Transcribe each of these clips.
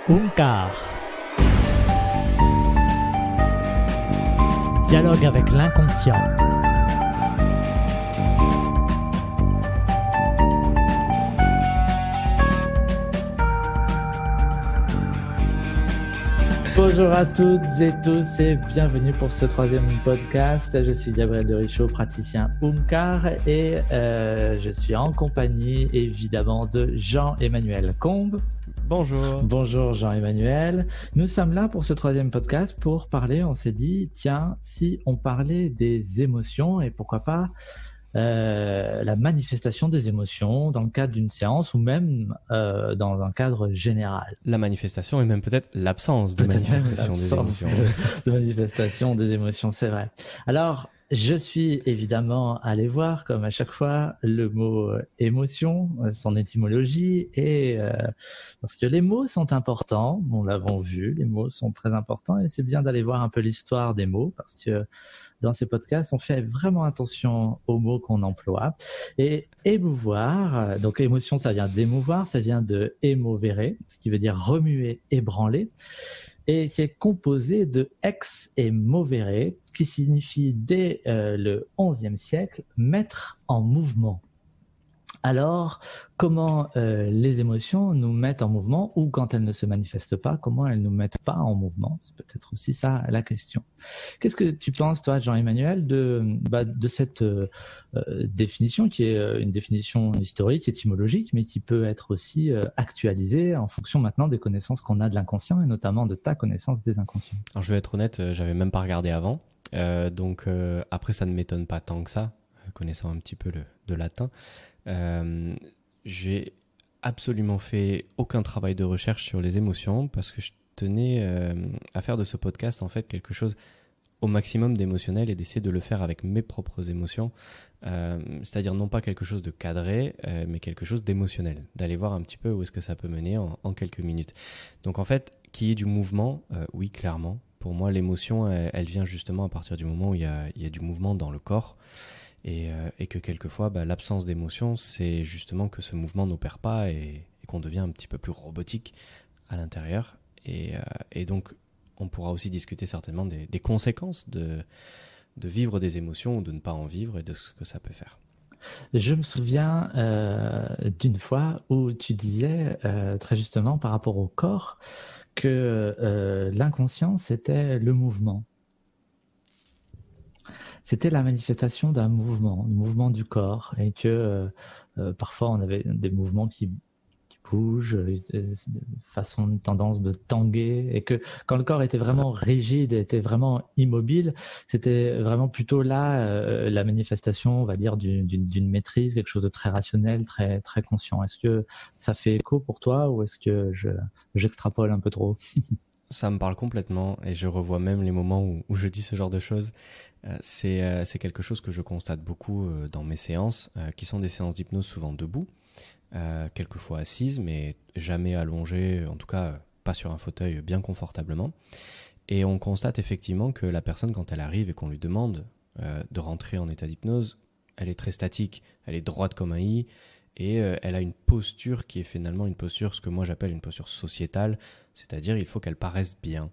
Oomkar. Dialogue avec l'inconscient. Bonjour à toutes et tous et bienvenue pour ce troisième podcast. Je suis Gabriel de Richaud, praticien Oomkar et je suis en compagnie évidemment de Jean-Emmanuel Combe. Bonjour. Bonjour Jean-Emmanuel. Nous sommes là pour ce troisième podcast pour parler, on s'est dit, tiens, si on parlait des émotions et pourquoi pas la manifestation des émotions dans le cadre d'une séance ou même dans un cadre général. La manifestation et même peut-être l'absence de manifestation des émotions. De manifestation des émotions, c'est vrai. Alors, je suis évidemment allé voir, comme à chaque fois, le mot émotion, son étymologie, et parce que les mots sont importants, nous l'avons vu, les mots sont très importants, et c'est bien d'aller voir un peu l'histoire des mots, parce que dans ces podcasts, on fait vraiment attention aux mots qu'on emploie. Et émouvoir, donc émotion, ça vient d'émouvoir, ça vient de émovere, ce qui veut dire remuer, ébranler, et qui est composé de ex et movere, qui signifie dès le XIe siècle mettre en mouvement. Alors, comment les émotions nous mettent en mouvement, ou quand elles ne se manifestent pas, comment elles nous mettent pas en mouvement? C'est peut-être aussi ça la question. Qu'est-ce que tu penses, toi, Jean-Emmanuel, de cette définition qui est une définition historique, étymologique, mais qui peut être aussi actualisée en fonction maintenant des connaissances qu'on a de l'inconscient et notamment de ta connaissance des inconscients? Alors, je vais être honnête, j'avais même pas regardé avant, donc après ça ne m'étonne pas tant que ça, connaissant un petit peu de latin. J'ai absolument fait aucun travail de recherche sur les émotions parce que je tenais à faire de ce podcast en fait quelque chose au maximum d'émotionnel et d'essayer de le faire avec mes propres émotions, c'est-à-dire non pas quelque chose de cadré, mais quelque chose d'émotionnel, d'aller voir un petit peu où est-ce que ça peut mener en quelques minutes. Donc en fait, qu'il y ait du mouvement, oui, clairement. Pour moi, l'émotion, elle vient justement à partir du moment où il y a du mouvement dans le corps. Et que quelquefois, l'absence d'émotion, c'est justement que ce mouvement n'opère pas et qu'on devient un petit peu plus robotique à l'intérieur. Et donc, on pourra aussi discuter certainement des conséquences de vivre des émotions ou de ne pas en vivre et de ce que ça peut faire. Je me souviens d'une fois où tu disais très justement par rapport au corps que l'inconscient, c'était le mouvement. C'était la manifestation d'un mouvement, le mouvement du corps, et que parfois on avait des mouvements qui bougent, de façon, une tendance de tanguer, et que quand le corps était vraiment rigide, était vraiment immobile, c'était vraiment plutôt là la manifestation, on va dire, d'une maîtrise, quelque chose de très rationnel, très très conscient. Est-ce que ça fait écho pour toi ou est-ce que j'extrapole un peu trop? Ça me parle complètement et je revois même les moments où je dis ce genre de choses. C'est quelque chose que je constate beaucoup dans mes séances, qui sont des séances d'hypnose souvent debout, quelquefois assises, mais jamais allongées, en tout cas pas sur un fauteuil, bien confortablement. Et on constate effectivement que la personne, quand elle arrive et qu'on lui demande de rentrer en état d'hypnose, elle est très statique, elle est droite comme un i, et elle a une posture qui est finalement une posture, ce que moi j'appelle une posture sociétale, c'est-à-dire il faut qu'elle paraisse bien.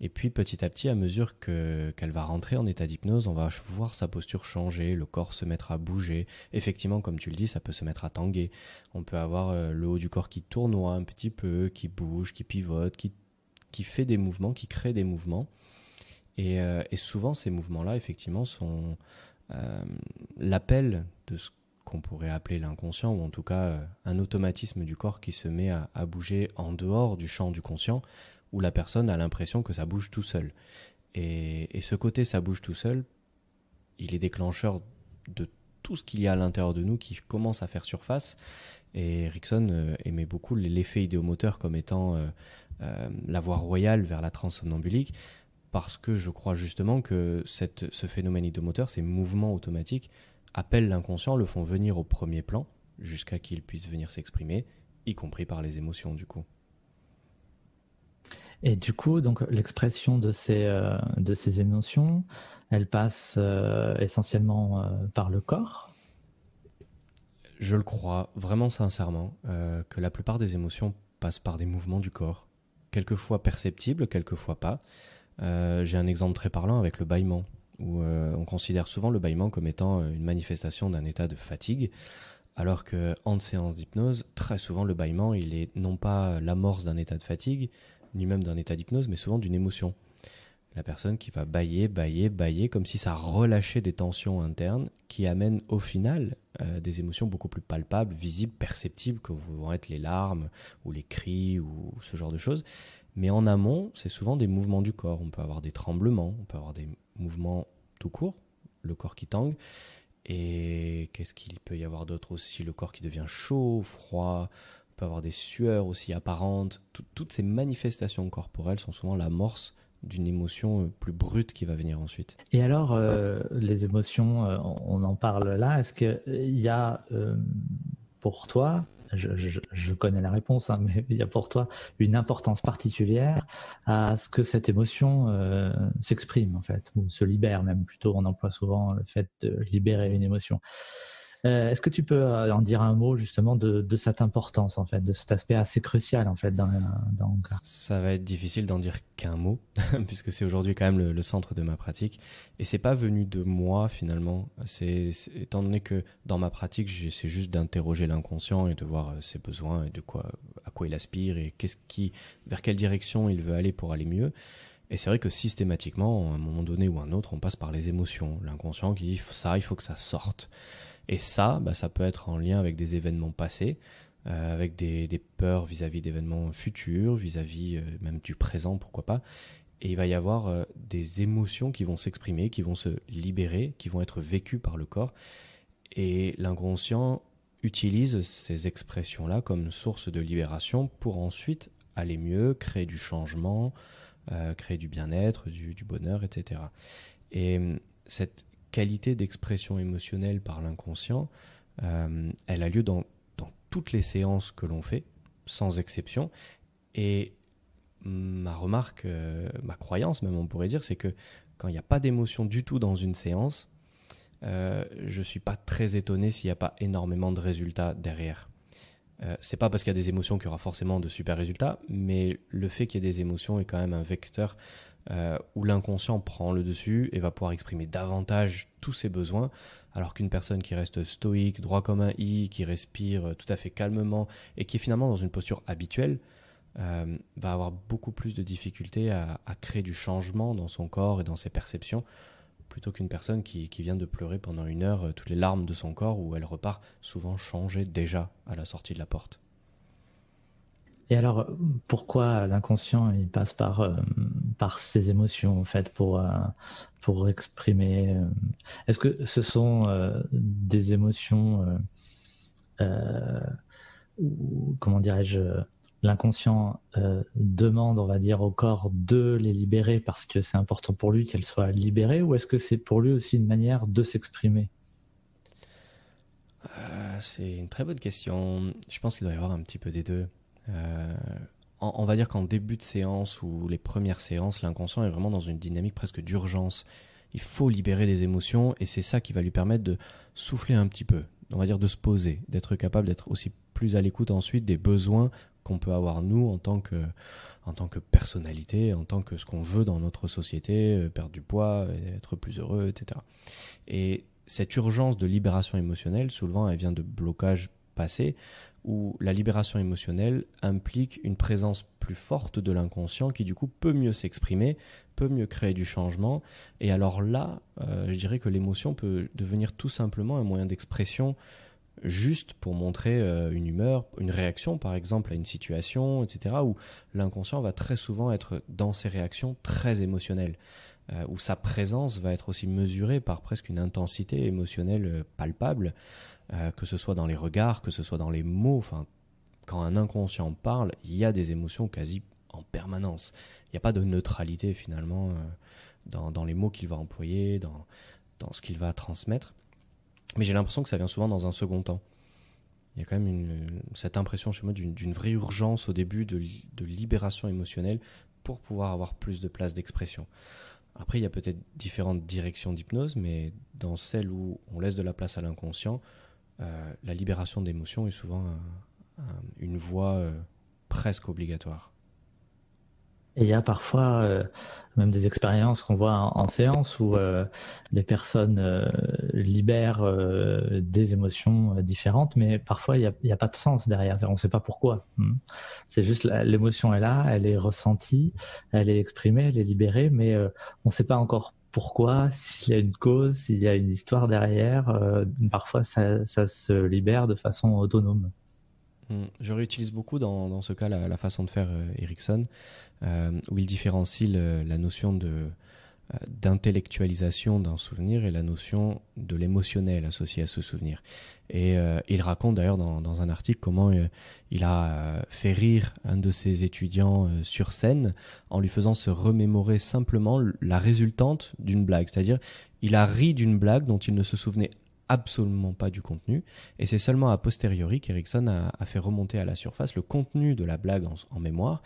Et puis petit à petit, à mesure qu'elle va rentrer en état d'hypnose, on va voir sa posture changer, le corps se mettre à bouger. Effectivement, comme tu le dis, ça peut se mettre à tanguer. On peut avoir le haut du corps qui tournoie un petit peu, qui bouge, qui pivote, qui fait des mouvements, qui crée des mouvements. Et souvent, ces mouvements-là, effectivement, sont l'appel de ce qu'on pourrait appeler l'inconscient, ou en tout cas un automatisme du corps qui se met à bouger en dehors du champ du conscient, où la personne a l'impression que ça bouge tout seul. Et ce côté ça bouge tout seul, il est déclencheur de tout ce qu'il y a à l'intérieur de nous qui commence à faire surface. Et Erickson aimait beaucoup l'effet idéomoteur comme étant la voie royale vers la transe somnambulique, parce que je crois justement que ce phénomène idéomoteur, ces mouvements automatiques, appellent l'inconscient, le font venir au premier plan, jusqu'à qu'il puisse venir s'exprimer, y compris par les émotions du coup. Et du coup, donc l'expression de ces émotions, elle passe essentiellement par le corps. Je le crois vraiment sincèrement que la plupart des émotions passent par des mouvements du corps. quelquefois perceptibles, quelquefois pas. J'ai un exemple très parlant avec le bâillement, où on considère souvent le bâillement comme étant une manifestation d'un état de fatigue, alors qu'en séance d'hypnose, très souvent le bâillement, il est non pas l'amorce d'un état de fatigue, ni même d'un état d'hypnose, mais souvent d'une émotion. La personne qui va bâiller, bâiller, bâiller, comme si ça relâchait des tensions internes qui amènent au final des émotions beaucoup plus palpables, visibles, perceptibles, que vont être les larmes ou les cris ou ce genre de choses. Mais en amont, c'est souvent des mouvements du corps. On peut avoir des tremblements, on peut avoir des mouvements tout court, le corps qui tangue. Et qu'est-ce qu'il peut y avoir d'autre aussi? Le corps qui devient chaud, froid, on peut avoir des sueurs aussi apparentes. Toutes ces manifestations corporelles sont souvent l'amorce d'une émotion plus brute qui va venir ensuite. Et alors, les émotions, on en parle là. Est-ce qu'il y a pour toi, je connais la réponse, hein, mais il y a pour toi une importance particulière à ce que cette émotion s'exprime en fait, ou se libère même plutôt. On emploie souvent le fait de libérer une émotion. Est-ce que tu peux en dire un mot justement de cette importance en fait, de cet aspect assez crucial en fait dans le cas? Ça va être difficile d'en dire qu'un mot, puisque c'est aujourd'hui quand même le centre de ma pratique. Et c'est pas venu de moi finalement. Étant donné que dans ma pratique, j'essaie juste d'interroger l'inconscient et de voir ses besoins et à quoi il aspire et vers quelle direction il veut aller pour aller mieux. Et c'est vrai que systématiquement, à un moment donné ou un autre, on passe par les émotions. L'inconscient qui dit ça, il faut que ça sorte. Et ça, ça peut être en lien avec des événements passés, avec des peurs vis-à-vis d'événements futurs, vis-à-vis même du présent, pourquoi pas. Et il va y avoir des émotions qui vont s'exprimer, qui vont se libérer, qui vont être vécues par le corps. Et l'inconscient utilise ces expressions-là comme source de libération pour ensuite aller mieux, créer du changement, créer du bien-être, du bonheur, etc. Et cette qualité d'expression émotionnelle par l'inconscient, elle a lieu dans toutes les séances que l'on fait, sans exception. Et ma remarque, ma croyance même on pourrait dire, c'est que quand il n'y a pas d'émotion du tout dans une séance, je ne suis pas très étonné s'il n'y a pas énormément de résultats derrière. C'est pas parce qu'il y a des émotions qu'il y aura forcément de super résultats, mais le fait qu'il y ait des émotions est quand même un vecteur où l'inconscient prend le dessus et va pouvoir exprimer davantage tous ses besoins, alors qu'une personne qui reste stoïque, droit comme un i, qui respire tout à fait calmement et qui est finalement dans une posture habituelle, va avoir beaucoup plus de difficultés à créer du changement dans son corps et dans ses perceptions, plutôt qu'une personne qui vient de pleurer pendant 1 heure toutes les larmes de son corps, où elle repart souvent changée déjà à la sortie de la porte. Et alors, pourquoi l'inconscient il passe par ces émotions en fait pour exprimer Est-ce que ce sont des émotions ou comment dirais-je, l'inconscient demande, on va dire, au corps de les libérer parce que c'est important pour lui qu'elles soient libérées, ou est-ce que c'est pour lui aussi une manière de s'exprimer? C'est une très bonne question. Je pense qu'il doit y avoir un petit peu des deux. On va dire qu'en début de séance ou les premières séances, l'inconscient est vraiment dans une dynamique presque d'urgence. Il faut libérer des émotions et c'est ça qui va lui permettre de souffler un petit peu, on va dire de se poser, d'être capable d'être aussi plus à l'écoute ensuite des besoins qu'on peut avoir nous en tant que personnalité, en tant que ce qu'on veut dans notre société, perdre du poids, être plus heureux, etc. Et cette urgence de libération émotionnelle, souvent elle vient de blocages passés, où la libération émotionnelle implique une présence plus forte de l'inconscient qui du coup peut mieux s'exprimer, peut mieux créer du changement. Et alors là, je dirais que l'émotion peut devenir tout simplement un moyen d'expression juste pour montrer une humeur, une réaction par exemple à une situation, etc. où l'inconscient va très souvent être dans ses réactions très émotionnelles, où sa présence va être aussi mesurée par presque une intensité émotionnelle palpable, que ce soit dans les regards, que ce soit dans les mots. Enfin, quand un inconscient parle, il y a des émotions quasi en permanence. Il n'y a pas de neutralité finalement dans les mots qu'il va employer, dans ce qu'il va transmettre. Mais j'ai l'impression que ça vient souvent dans un second temps. Il y a quand même cette impression chez moi d'une vraie urgence au début de libération émotionnelle pour pouvoir avoir plus de place d'expression. Après, il y a peut-être différentes directions d'hypnose, mais dans celle où on laisse de la place à l'inconscient, la libération d'émotions est souvent une voie presque obligatoire. Et il y a parfois même des expériences qu'on voit en séance où les personnes libèrent des émotions différentes, mais parfois il y a pas de sens derrière. On ne sait pas pourquoi. C'est juste l'émotion est là, elle est ressentie, elle est exprimée, elle est libérée, mais on ne sait pas encore pourquoi, s'il y a une cause, s'il y a une histoire derrière. Parfois ça se libère de façon autonome. Je réutilise beaucoup dans ce cas la façon de faire Erickson, où il différencie la notion d'intellectualisation d'un souvenir et la notion de l'émotionnel associé à ce souvenir. Et il raconte d'ailleurs dans un article comment il a fait rire un de ses étudiants sur scène en lui faisant se remémorer simplement la résultante d'une blague. C'est-à-dire, il a ri d'une blague dont il ne se souvenait absolument pas du contenu, et c'est seulement a posteriori qu'Erickson a fait remonter à la surface le contenu de la blague en mémoire,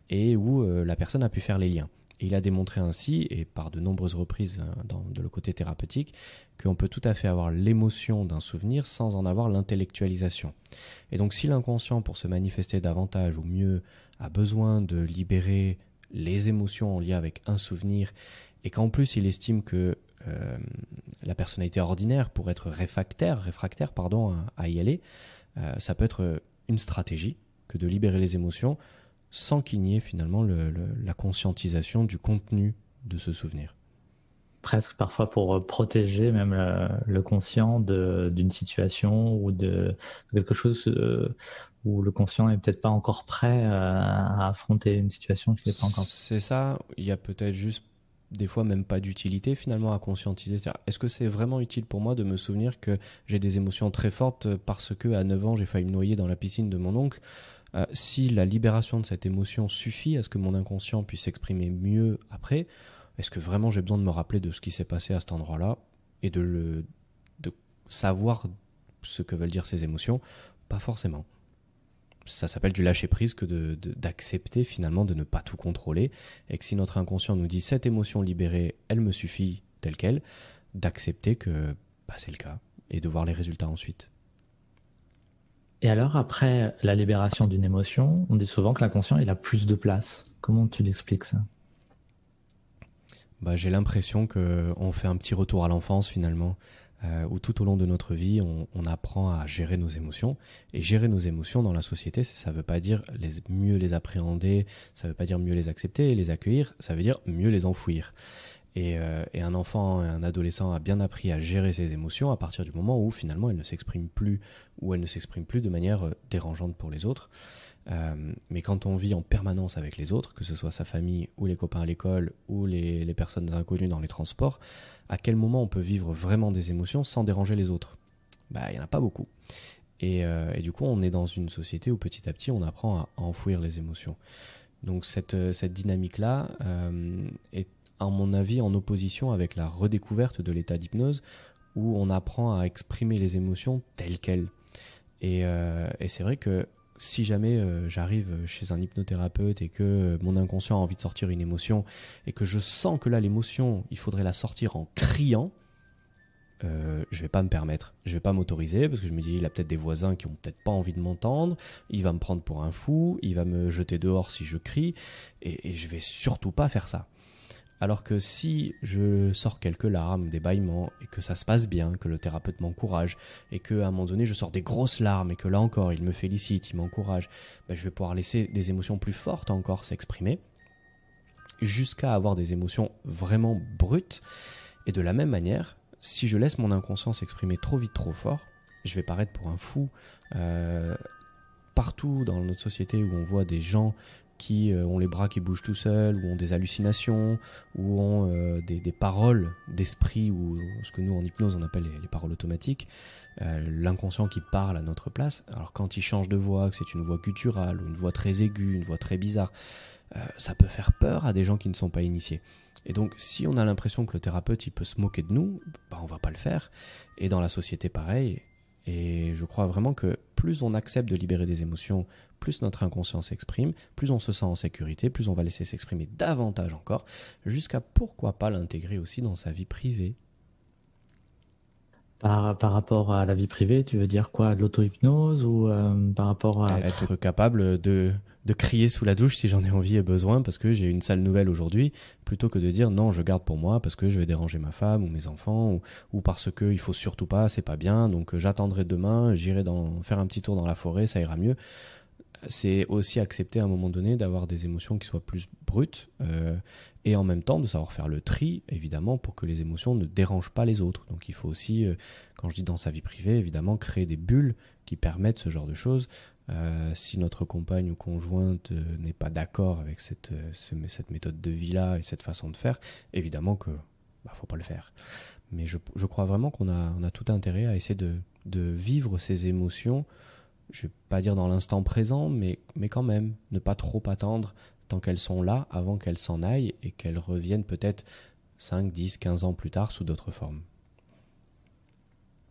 et où la personne a pu faire les liens. Et il a démontré ainsi, et par de nombreuses reprises de le côté thérapeutique, qu'on peut tout à fait avoir l'émotion d'un souvenir sans en avoir l'intellectualisation. Et donc si l'inconscient, pour se manifester davantage ou mieux, a besoin de libérer les émotions en lien avec un souvenir, et qu'en plus il estime que la personnalité ordinaire pour être réfractaire à y aller, ça peut être une stratégie que de libérer les émotions sans qu'il n'y ait finalement la conscientisation du contenu de ce souvenir. Presque parfois pour protéger même le conscient d'une situation ou de quelque chose où le conscient est peut-être pas encore prêt à affronter une situation qu'il n'est pas encore. C'est ça, il y a peut-être juste des fois même pas d'utilité finalement à conscientiser. Est-ce que c'est vraiment utile pour moi de me souvenir que j'ai des émotions très fortes parce que à 9 ans j'ai failli me noyer dans la piscine de mon oncle? Si la libération de cette émotion suffit à ce que mon inconscient puisse s'exprimer mieux après, est-ce que vraiment j'ai besoin de me rappeler de ce qui s'est passé à cet endroit-là et de savoir ce que veulent dire ces émotions? Pas forcément. Ça s'appelle du lâcher-prise que d'accepter finalement de ne pas tout contrôler, et que si notre inconscient nous dit cette émotion libérée, elle me suffit telle qu'elle, d'accepter que c'est le cas et de voir les résultats ensuite. Et alors, après la libération d'une émotion, on dit souvent que l'inconscient il a plus de place. Comment tu l'expliques ça? J'ai l'impression qu'on fait un petit retour à l'enfance finalement, où tout au long de notre vie, on apprend à gérer nos émotions. Et gérer nos émotions dans la société, ça ne veut pas dire mieux les appréhender, ça ne veut pas dire mieux les accepter et les accueillir, ça veut dire mieux les enfouir. Et un enfant, un adolescent a bien appris à gérer ses émotions à partir du moment où finalement elle ne s'exprime plus, ou elle ne s'exprime plus de manière dérangeante pour les autres. Mais quand on vit en permanence avec les autres, que ce soit sa famille ou les copains à l'école ou les personnes inconnues dans les transports, à quel moment on peut vivre vraiment des émotions sans déranger les autres? Il n'y en a pas beaucoup. Et du coup, on est dans une société où petit à petit, on apprend à enfouir les émotions. Donc cette dynamique-là est, à mon avis, en opposition avec la redécouverte de l'état d'hypnose, où on apprend à exprimer les émotions telles quelles. Et c'est vrai que si jamais j'arrive chez un hypnothérapeute et que mon inconscient a envie de sortir une émotion et que je sens que là l'émotion, il faudrait la sortir en criant, je vais pas me permettre, je vais pas m'autoriser parce que je me dis il a peut-être des voisins qui ont peut-être pas envie de m'entendre, il va me prendre pour un fou, il va me jeter dehors si je crie et je vais surtout pas faire ça. Alors que si je sors quelques larmes, des bâillements, et que ça se passe bien, que le thérapeute m'encourage, et qu'à un moment donné je sors des grosses larmes, et que là encore il me félicite, il m'encourage, je vais pouvoir laisser des émotions plus fortes encore s'exprimer, jusqu'à avoir des émotions vraiment brutes. Et de la même manière, si je laisse mon inconscient s'exprimer trop vite, trop fort, je vais paraître pour un fou. Partout dans notre société où on voit des gens qui ont les bras qui bougent tout seuls, ou ont des hallucinations, ou ont des paroles d'esprit, ou ce que nous en hypnose on appelle les paroles automatiques, l'inconscient qui parle à notre place. Alors quand il change de voix, que c'est une voix gutturale, ou une voix très aiguë, une voix très bizarre, ça peut faire peur à des gens qui ne sont pas initiés. Et donc si on a l'impression que le thérapeute il peut se moquer de nous, on va pas le faire. Et dans la société pareil. Et je crois vraiment que plus on accepte de libérer des émotions, plus notre inconscient s'exprime, plus on se sent en sécurité, plus on va laisser s'exprimer davantage encore, jusqu'à pourquoi pas l'intégrer aussi dans sa vie privée. Par rapport à la vie privée, tu veux dire quoi? De l'auto-hypnose ou par rapport à... Être capable de de crier sous la douche si j'en ai envie et besoin parce que j'ai une sale nouvelle aujourd'hui, plutôt que de dire non, je garde pour moi parce que je vais déranger ma femme ou mes enfants ou parce que il faut surtout pas, c'est pas bien, donc j'attendrai demain, j'irai faire un petit tour dans la forêt, ça ira mieux. C'est aussi accepter à un moment donné d'avoir des émotions qui soient plus brutes et en même temps de savoir faire le tri, évidemment, pour que les émotions ne dérangent pas les autres. Donc il faut aussi, quand je dis dans sa vie privée, évidemment, créer des bulles qui permettent ce genre de choses. Si notre compagne ou conjointe n'est pas d'accord avec cette méthode de vie-là et cette façon de faire, évidemment que faut pas le faire. Mais je crois vraiment qu'on a tout intérêt à essayer de vivre ces émotions, je ne vais pas dire dans l'instant présent, mais quand même, ne pas trop attendre tant qu'elles sont là avant qu'elles s'en aillent et qu'elles reviennent peut-être 5, 10, 15 ans plus tard sous d'autres formes.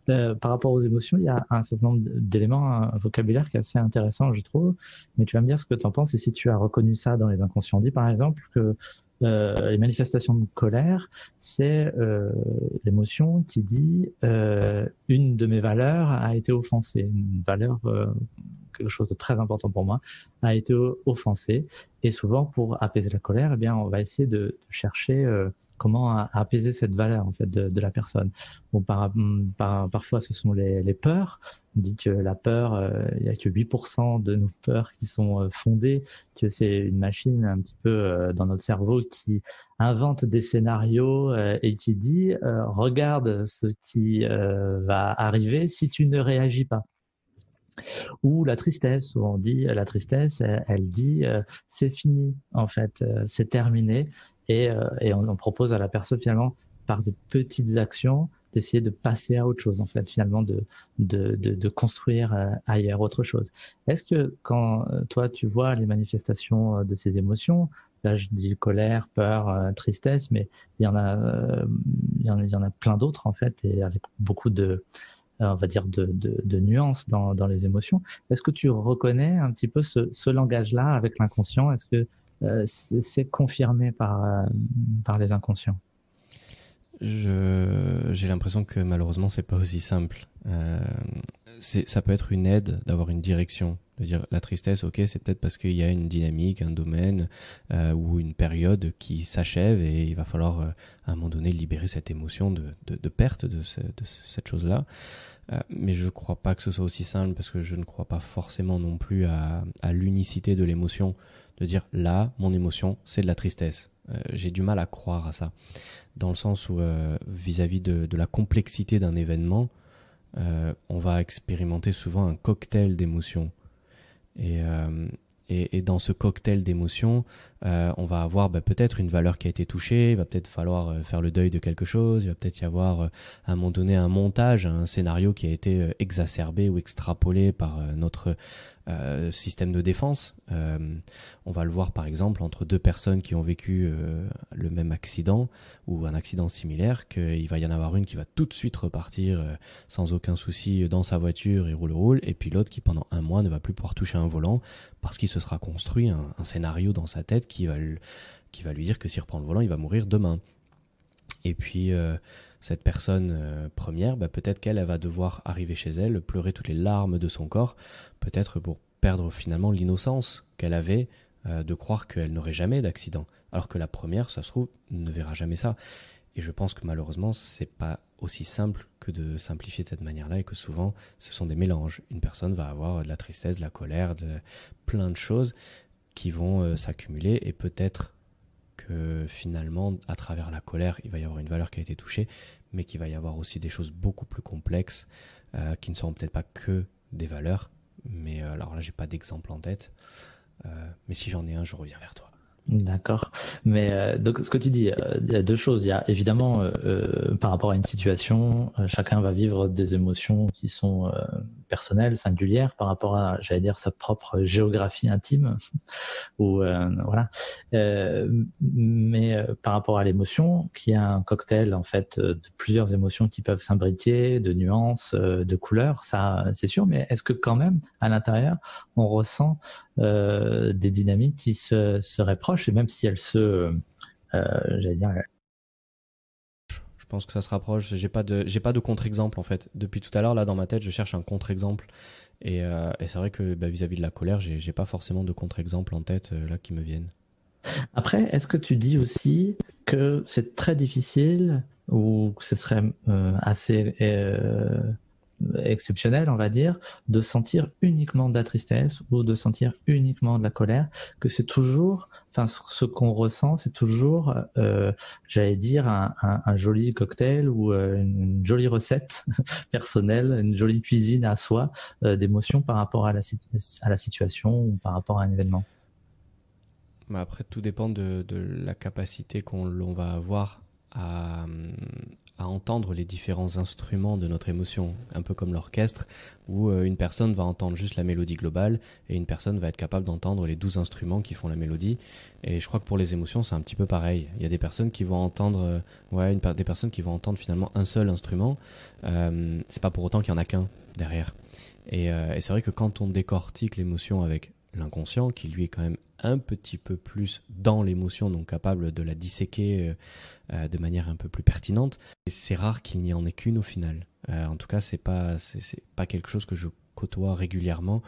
Par rapport aux émotions, il y a un certain nombre d'éléments, un vocabulaire qui est assez intéressant, je trouve. Mais tu vas me dire ce que tu en penses et si tu as reconnu ça dans les inconscients. Dit par exemple que les manifestations de colère, c'est l'émotion qui dit une de mes valeurs a été offensée, une valeur, quelque chose de très important pour moi, a été offensée. Et souvent, pour apaiser la colère, eh bien, on va essayer de chercher comment apaiser cette valeur en fait de la personne. Bon, parfois, ce sont les peurs. On dit que la peur, il y a que 8% de nos peurs qui sont fondées, que c'est une machine un petit peu dans notre cerveau qui invente des scénarios et qui dit regarde ce qui va arriver si tu ne réagis pas. Ou la tristesse, où on dit la tristesse, elle dit c'est fini en fait, c'est terminé et on propose à la personne finalement par des petites actions d'essayer de passer à autre chose en fait, finalement de construire ailleurs autre chose. Est-ce que quand toi tu vois les manifestations de ces émotions, là je dis colère, peur, tristesse, mais il y en a plein d'autres en fait et avec beaucoup de on va dire de nuances dans les émotions. Est-ce que tu reconnais un petit peu ce langage-là avec l'inconscient? Est-ce que c'est confirmé par les inconscients? J'ai l'impression que malheureusement c'est pas aussi simple. Ça peut être une aide d'avoir une direction, de dire la tristesse, ok, c'est peut-être parce qu'il y a une dynamique, un domaine ou une période qui s'achève et il va falloir à un moment donné libérer cette émotion de perte de cette chose-là. Mais je ne crois pas que ce soit aussi simple parce que je ne crois pas forcément non plus à l'unicité de l'émotion, de dire là, mon émotion, c'est de la tristesse. J'ai du mal à croire à ça, dans le sens où vis-à-vis de la complexité d'un événement, on va expérimenter souvent un cocktail d'émotions. Et dans ce cocktail d'émotions, on va avoir peut-être une valeur qui a été touchée, il va peut-être falloir faire le deuil de quelque chose, il va peut-être y avoir à un moment donné un montage, un scénario qui a été exacerbé ou extrapolé par notre système de défense. On va le voir par exemple entre deux personnes qui ont vécu le même accident ou un accident similaire, qu'il va y en avoir une qui va tout de suite repartir sans aucun souci dans sa voiture et roule, et puis l'autre qui pendant un mois ne va plus pouvoir toucher un volant parce qu'il se sera construit un scénario dans sa tête qui va lui dire que s'il reprend le volant, il va mourir demain. Et puis cette personne première, peut-être qu'elle va devoir arriver chez elle, pleurer toutes les larmes de son corps, peut-être pour perdre finalement l'innocence qu'elle avait de croire qu'elle n'aurait jamais d'accident, alors que la première, ça se trouve, ne verra jamais ça. Et je pense que malheureusement, c'est pas aussi simple que de simplifier de cette manière-là et que souvent, ce sont des mélanges. Une personne va avoir de la tristesse, de la colère, plein de choses qui vont s'accumuler et peut-être que finalement, à travers la colère, il va y avoir une valeur qui a été touchée, mais qu'il va y avoir aussi des choses beaucoup plus complexes qui ne seront peut-être pas que des valeurs. Mais alors là, j'ai pas d'exemple en tête. Mais si j'en ai un, je reviens vers toi. D'accord. Mais donc ce que tu dis, il y a deux choses. Il y a évidemment par rapport à une situation, chacun va vivre des émotions qui sont personnelles, singulières par rapport à, j'allais dire, sa propre géographie intime. Ou voilà. Mais par rapport à l'émotion, qui est un cocktail en fait de plusieurs émotions qui peuvent s'imbriquer, de nuances, de couleurs, ça c'est sûr. Mais est-ce que quand même à l'intérieur, on ressent des dynamiques qui se rapprochent et même si elles se, j'allais dire, pense que ça se rapproche. J'ai pas de contre-exemple en fait. Depuis tout à l'heure, là dans ma tête, je cherche un contre-exemple. Et c'est vrai que vis-à-vis de la colère, j'ai pas forcément de contre-exemple en tête là qui me viennent. Après, est-ce que tu dis aussi que c'est très difficile ou que ce serait assez exceptionnel, on va dire, de sentir uniquement de la tristesse ou de sentir uniquement de la colère, que c'est toujours, enfin, ce qu'on ressent, c'est toujours, j'allais dire, un joli cocktail ou une jolie recette personnelle, une jolie cuisine à soi d'émotions par rapport à la situation ou par rapport à un événement. Mais après, tout dépend de la capacité l'on va avoir à, à entendre les différents instruments de notre émotion, un peu comme l'orchestre, où une personne va entendre juste la mélodie globale et une personne va être capable d'entendre les 12 instruments qui font la mélodie. Et je crois que pour les émotions, c'est un petit peu pareil. Il y a des personnes qui vont entendre, des personnes qui vont entendre finalement un seul instrument. C'est pas pour autant qu'il y en a qu'un derrière. Et c'est vrai que quand on décortique l'émotion avec l'inconscient, qui lui est quand même un petit peu plus dans l'émotion, donc capable de la disséquer de manière un peu plus pertinente. Et c'est rare qu'il n'y en ait qu'une au final. En tout cas, c'est pas quelque chose que je côtoie régulièrement,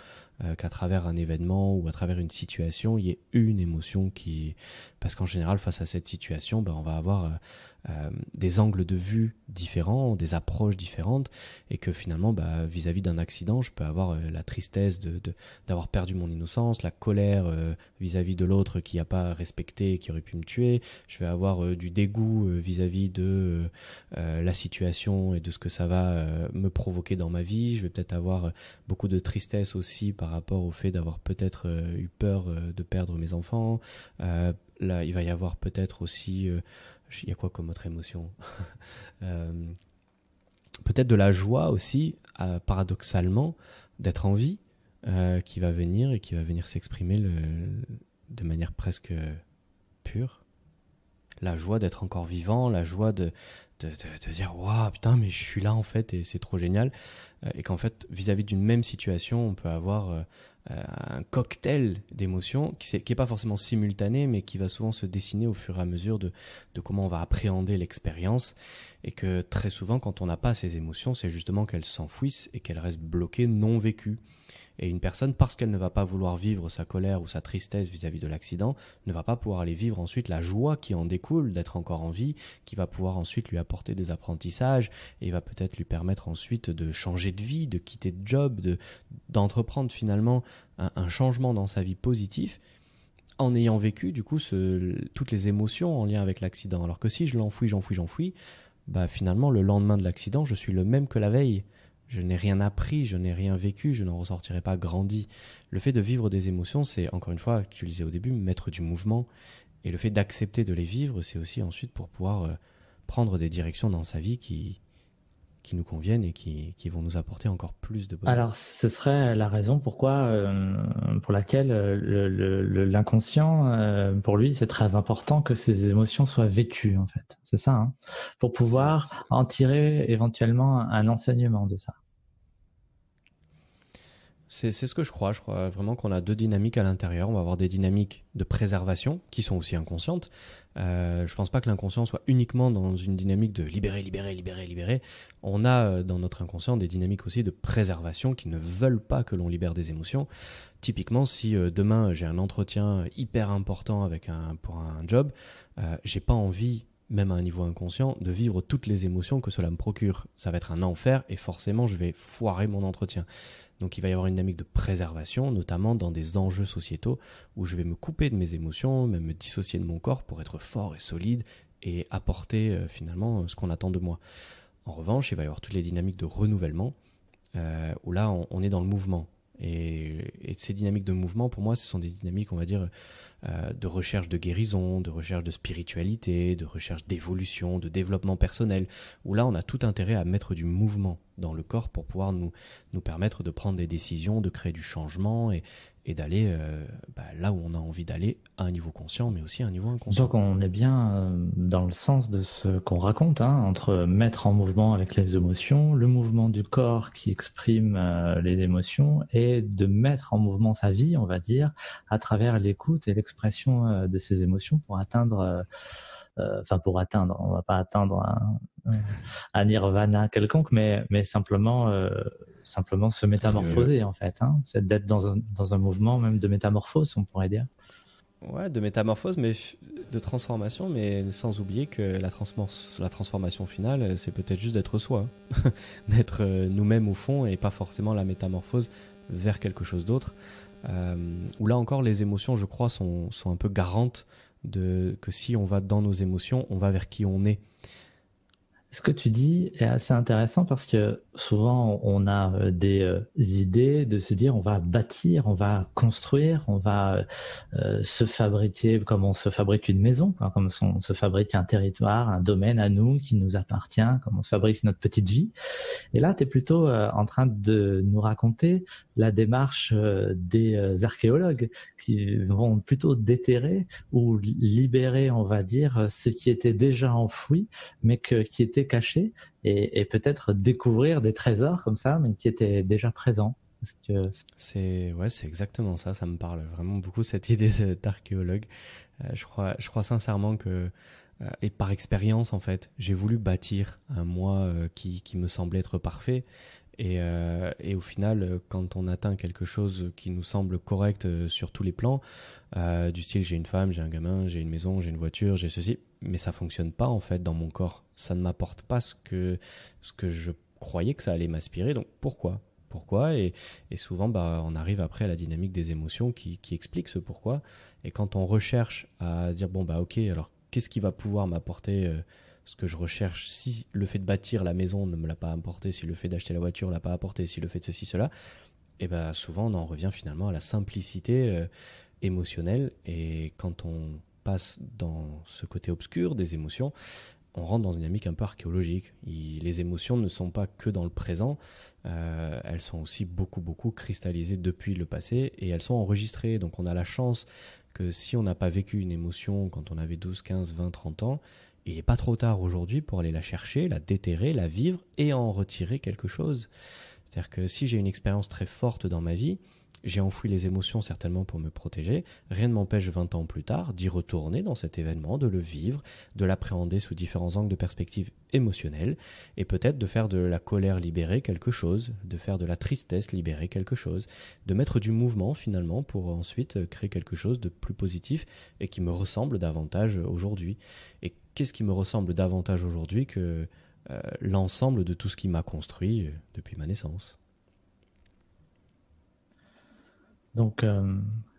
qu'à travers un événement ou à travers une situation, il y ait une émotion qui... Parce qu'en général, face à cette situation, on va avoir des angles de vue différents, des approches différentes, et que finalement, vis-à-vis d'un accident, je peux avoir la tristesse d'avoir perdu mon innocence, la colère vis-à-vis de l'autre qui n'a pas respecté et qui aurait pu me tuer, je vais avoir du dégoût vis-à-vis de la situation et de ce que ça va me provoquer dans ma vie, je vais peut-être avoir beaucoup de tristesse aussi par rapport au fait d'avoir peut-être eu peur de perdre mes enfants, là il va y avoir peut-être aussi... il y a quoi comme autre émotion peut-être de la joie aussi, paradoxalement, d'être en vie, qui va venir et qui va venir s'exprimer de manière presque pure. La joie d'être encore vivant, la joie de dire waouh, putain, mais je suis là en fait et c'est trop génial. Et qu'en fait, vis-à-vis d'une même situation, on peut avoir un cocktail d'émotions qui n'est pas forcément simultané, mais qui va souvent se dessiner au fur et à mesure de comment on va appréhender l'expérience. Et que très souvent, quand on n'a pas ces émotions, c'est justement qu'elles s'enfouissent et qu'elles restent bloquées, non vécues. Et une personne, parce qu'elle ne va pas vouloir vivre sa colère ou sa tristesse vis-à-vis de l'accident, ne va pas pouvoir aller vivre ensuite la joie qui en découle d'être encore en vie, qui va pouvoir ensuite lui apporter des apprentissages et va peut-être lui permettre ensuite de changer de vie, de quitter de job, d'entreprendre finalement un changement dans sa vie positif en ayant vécu du coup toutes les émotions en lien avec l'accident. Alors que si je j'enfouis, finalement le lendemain de l'accident, je suis le même que la veille. Je n'ai rien appris, je n'ai rien vécu, je n'en ressortirai pas grandi. Le fait de vivre des émotions, c'est, encore une fois, tu le disais au début, mettre du mouvement. Et le fait d'accepter de les vivre, c'est aussi ensuite pour pouvoir prendre des directions dans sa vie qui nous conviennent et qui vont nous apporter encore plus de bonheur. Alors, ce serait la raison pour laquelle l'inconscient, pour lui, c'est très important que ces émotions soient vécues, en fait. C'est ça, hein, pour pouvoir en tirer éventuellement un enseignement de ça. C'est ce que je crois. Je crois vraiment qu'on a deux dynamiques à l'intérieur. On va avoir des dynamiques de préservation qui sont aussi inconscientes. Je pense pas que l'inconscient soit uniquement dans une dynamique de libérer. On a dans notre inconscient des dynamiques aussi de préservation qui ne veulent pas que l'on libère des émotions. Typiquement, si demain j'ai un entretien hyper important pour un job, j'ai pas envie, même à un niveau inconscient, de vivre toutes les émotions que cela me procure. Ça va être un enfer et forcément je vais foirer mon entretien. Donc il va y avoir une dynamique de préservation, notamment dans des enjeux sociétaux où je vais me couper de mes émotions, même me dissocier de mon corps pour être fort et solide et apporter finalement ce qu'on attend de moi. En revanche, il va y avoir toutes les dynamiques de renouvellement où là on est dans le mouvement. Et ces dynamiques de mouvement, pour moi, ce sont des dynamiques, on va dire, de recherche de guérison, de recherche de spiritualité, de recherche d'évolution, de développement personnel, où là, on a tout intérêt à mettre du mouvement dans le corps pour pouvoir nous permettre de prendre des décisions, de créer du changement et d'aller là où on a envie d'aller à un niveau conscient, mais aussi à un niveau inconscient. Donc on est bien dans le sens de ce qu'on raconte, hein, entre mettre en mouvement avec les émotions, le mouvement du corps qui exprime les émotions, et de mettre en mouvement sa vie, on va dire, à travers l'écoute et l'expression de ces émotions pour atteindre enfin pour atteindre, on va pas atteindre un nirvana quelconque, mais simplement se métamorphoser en fait, hein. C'est d'être dans un mouvement même de métamorphose, on pourrait dire. Ouais, de métamorphose, mais de transformation, mais sans oublier que la transformation finale, c'est peut-être juste d'être soi, d'être nous-mêmes au fond et pas forcément la métamorphose vers quelque chose d'autre. Où là encore, les émotions, je crois, sont un peu garantes que si on va dans nos émotions, on va vers qui on est. Ce que tu dis est assez intéressant parce que souvent on a des idées de se dire on va bâtir, on va construire, on va se fabriquer comme on se fabrique une maison, quoi, comme on se fabrique un territoire, un domaine à nous qui nous appartient, comme on se fabrique notre petite vie. Et là, tu es plutôt en train de nous raconter la démarche des archéologues qui vont plutôt déterrer ou libérer, on va dire, ce qui était déjà enfoui, mais qui était caché, et peut-être découvrir des trésors comme ça, mais qui étaient déjà présents. C'est exactement ça. Ça me parle vraiment beaucoup, cette idée d'archéologue. Je crois sincèrement que, et par expérience en fait, j'ai voulu bâtir un moi qui me semblait être parfait. Et au final, quand on atteint quelque chose qui nous semble correct sur tous les plans, du style j'ai une femme, j'ai un gamin, j'ai une maison, j'ai une voiture, j'ai ceci, mais ça fonctionne pas en fait dans mon corps. Ça ne m'apporte pas ce que je croyais que ça allait m'aspirer. Donc pourquoi et souvent on arrive après à la dynamique des émotions qui explique ce pourquoi. Et quand on recherche à dire ok, alors qu'est-ce qui va pouvoir m'apporter ce que je recherche, si le fait de bâtir la maison ne me l'a pas apporté, si le fait d'acheter la voiture ne l'a pas apporté, si le fait de ceci, cela, et souvent on en revient finalement à la simplicité émotionnelle. Et quand on passe dans ce côté obscur des émotions, on rentre dans une dynamique un peu archéologique. Les émotions ne sont pas que dans le présent, elles sont aussi beaucoup cristallisées depuis le passé et elles sont enregistrées. Donc on a la chance que si on n'a pas vécu une émotion quand on avait 12, 15, 20, 30 ans, il n'est pas trop tard aujourd'hui pour aller la chercher, la déterrer, la vivre et en retirer quelque chose. C'est-à-dire que si j'ai une expérience très forte dans ma vie, j'ai enfoui les émotions certainement pour me protéger, rien ne m'empêche 20 ans plus tard d'y retourner dans cet événement, de le vivre, de l'appréhender sous différents angles de perspective émotionnelle, et peut-être de faire de la colère libérer quelque chose, de faire de la tristesse libérer quelque chose, de mettre du mouvement finalement pour ensuite créer quelque chose de plus positif et qui me ressemble davantage aujourd'hui. Et qu'est-ce qui me ressemble davantage aujourd'hui que l'ensemble de tout ce qui m'a construit depuis ma naissance? Donc,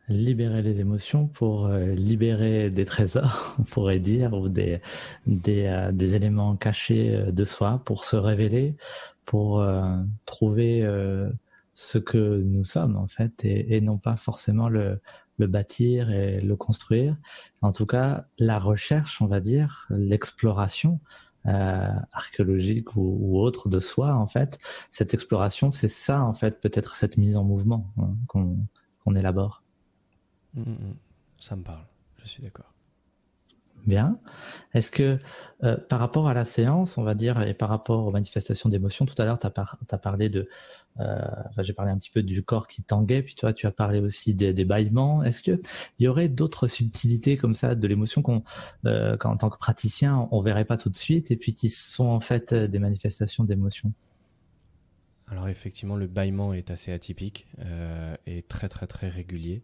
libérer les émotions pour libérer des trésors, on pourrait dire, ou des éléments cachés de soi, pour se révéler, pour trouver ce que nous sommes en fait, et non pas forcément le bâtir et le construire. En tout cas, la recherche, on va dire, l'exploration archéologique ou autre de soi, en fait, cette exploration, c'est ça en fait, peut-être cette mise en mouvement, hein, qu'on élabore. Ça me parle, je suis d'accord. Bien. Est-ce que par rapport à la séance, on va dire, et par rapport aux manifestations d'émotions, tout à l'heure, tu as parlé de... j'ai parlé un petit peu du corps qui tanguait, puis toi, tu as parlé aussi des bâillements. Est-ce qu'il y aurait d'autres subtilités comme ça de l'émotion qu'en tant que praticien, on verrait pas tout de suite, et puis qui sont en fait des manifestations d'émotions? Alors effectivement, le bâillement est assez atypique et très très très régulier.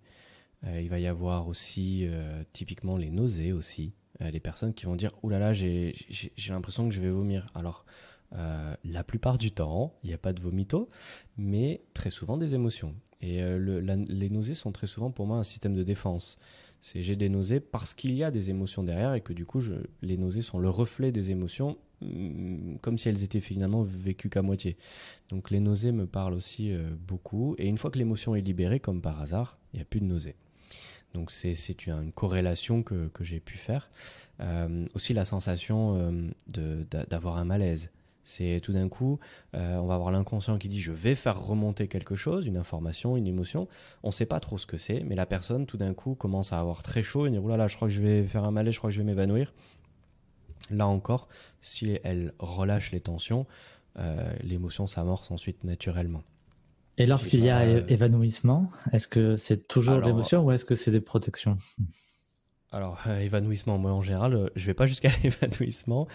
Il va y avoir aussi typiquement les nausées aussi. Les personnes qui vont dire « Ouh là là, j'ai l'impression que je vais vomir ». Alors, la plupart du temps, il n'y a pas de vomito, mais très souvent des émotions. Et les nausées sont très souvent pour moi un système de défense. J'ai des nausées parce qu'il y a des émotions derrière et que du coup, les nausées sont le reflet des émotions, comme si elles étaient finalement vécues qu'à moitié. Donc les nausées me parlent aussi beaucoup. Et une fois que l'émotion est libérée, comme par hasard, il n'y a plus de nausées. Donc c'est une corrélation que j'ai pu faire. Aussi la sensation d'avoir un malaise. C'est tout d'un coup, on va avoir l'inconscient qui dit je vais faire remonter quelque chose, une information, une émotion. On ne sait pas trop ce que c'est, mais la personne tout d'un coup commence à avoir très chaud et dire oulala, je crois que je vais faire un malaise, je crois que je vais m'évanouir. Là encore, si elle relâche les tensions, l'émotion s'amorce ensuite naturellement. Et lorsqu'il y a évanouissement, est-ce que c'est toujours de l'émotion ou est-ce que c'est des protections? Alors, évanouissement, moi en général, je vais pas jusqu'à l'évanouissement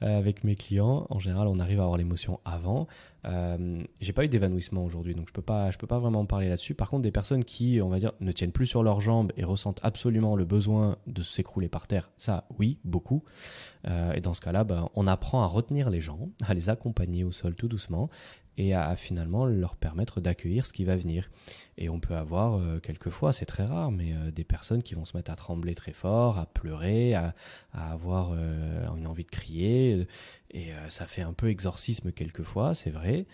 avec mes clients. En général, on arrive à avoir l'émotion avant. J'ai pas eu d'évanouissement aujourd'hui, donc je peux pas vraiment parler là-dessus. Par contre, des personnes qui, on va dire, ne tiennent plus sur leurs jambes et ressentent absolument le besoin de s'écrouler par terre, ça, oui, beaucoup. Et dans ce cas-là, on apprend à retenir les gens, à les accompagner au sol tout doucement et à finalement leur permettre d'accueillir ce qui va venir. Et on peut avoir, quelquefois, c'est très rare, mais des personnes qui vont se mettre à trembler très fort, à pleurer, à avoir une envie de crier. Et ça fait un peu exorcisme quelquefois, c'est vrai,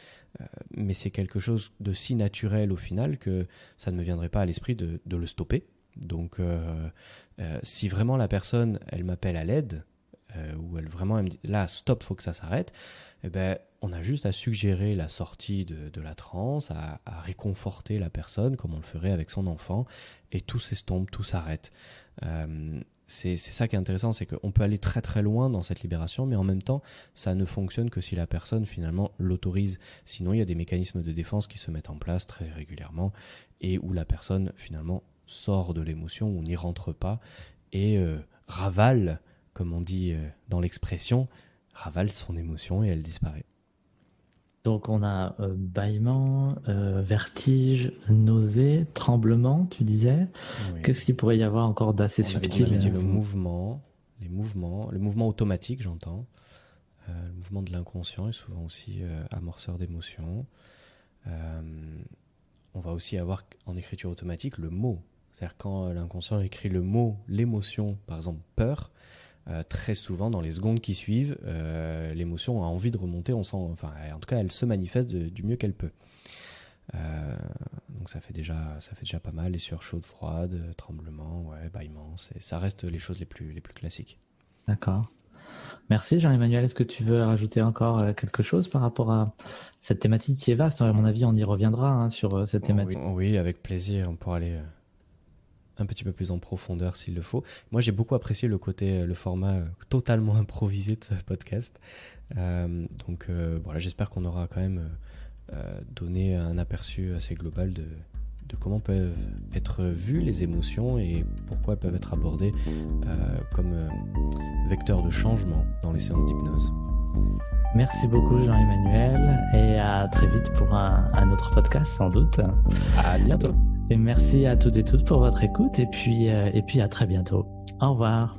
mais c'est quelque chose de si naturel au final que ça ne me viendrait pas à l'esprit de le stopper. Donc, si vraiment la personne, elle m'appelle à l'aide, ou elle vraiment elle me dit là, stop, faut que ça s'arrête, eh ben, on a juste à suggérer la sortie de la transe, à réconforter la personne comme on le ferait avec son enfant, et tout s'estompe, tout s'arrête. C'est ça qui est intéressant, c'est qu'on peut aller très très loin dans cette libération, mais en même temps, ça ne fonctionne que si la personne finalement l'autorise. Sinon, il y a des mécanismes de défense qui se mettent en place très régulièrement et où la personne finalement sort de l'émotion ou n'y rentre pas et ravale, comme on dit dans l'expression, ravale son émotion et elle disparaît. Donc on a bâillement, vertige, nausée, tremblement, tu disais. Oui. Qu'est-ce qu'il pourrait y avoir encore d'assez subtil? On avait dit le mouvement automatique, j'entends. Le mouvement de l'inconscient est souvent aussi amorceur d'émotions. On va aussi avoir en écriture automatique le mot. C'est-à-dire quand l'inconscient écrit le mot, l'émotion, par exemple peur, très souvent dans les secondes qui suivent, l'émotion a envie de remonter, on sent, enfin, en tout cas elle se manifeste du mieux qu'elle peut. Donc ça fait déjà pas mal, les sueurs chaudes, froides, tremblements, ouais, bâillements, ça reste les choses les plus classiques. D'accord. Merci Jean-Emmanuel. Est-ce que tu veux rajouter encore quelque chose par rapport à cette thématique qui est vaste? À mon avis, on y reviendra sur cette thématique. Oui, avec plaisir. On pourra aller un petit peu plus en profondeur s'il le faut. Moi, j'ai beaucoup apprécié le format totalement improvisé de ce podcast. Donc voilà, j'espère qu'on aura quand même donné un aperçu assez global de comment peuvent être vues les émotions et pourquoi elles peuvent être abordées comme vecteur de changement dans les séances d'hypnose. Merci beaucoup Jean-Emmanuel et à très vite pour un autre podcast sans doute. À bientôt. Et merci à toutes et tous pour votre écoute et puis à très bientôt. Au revoir.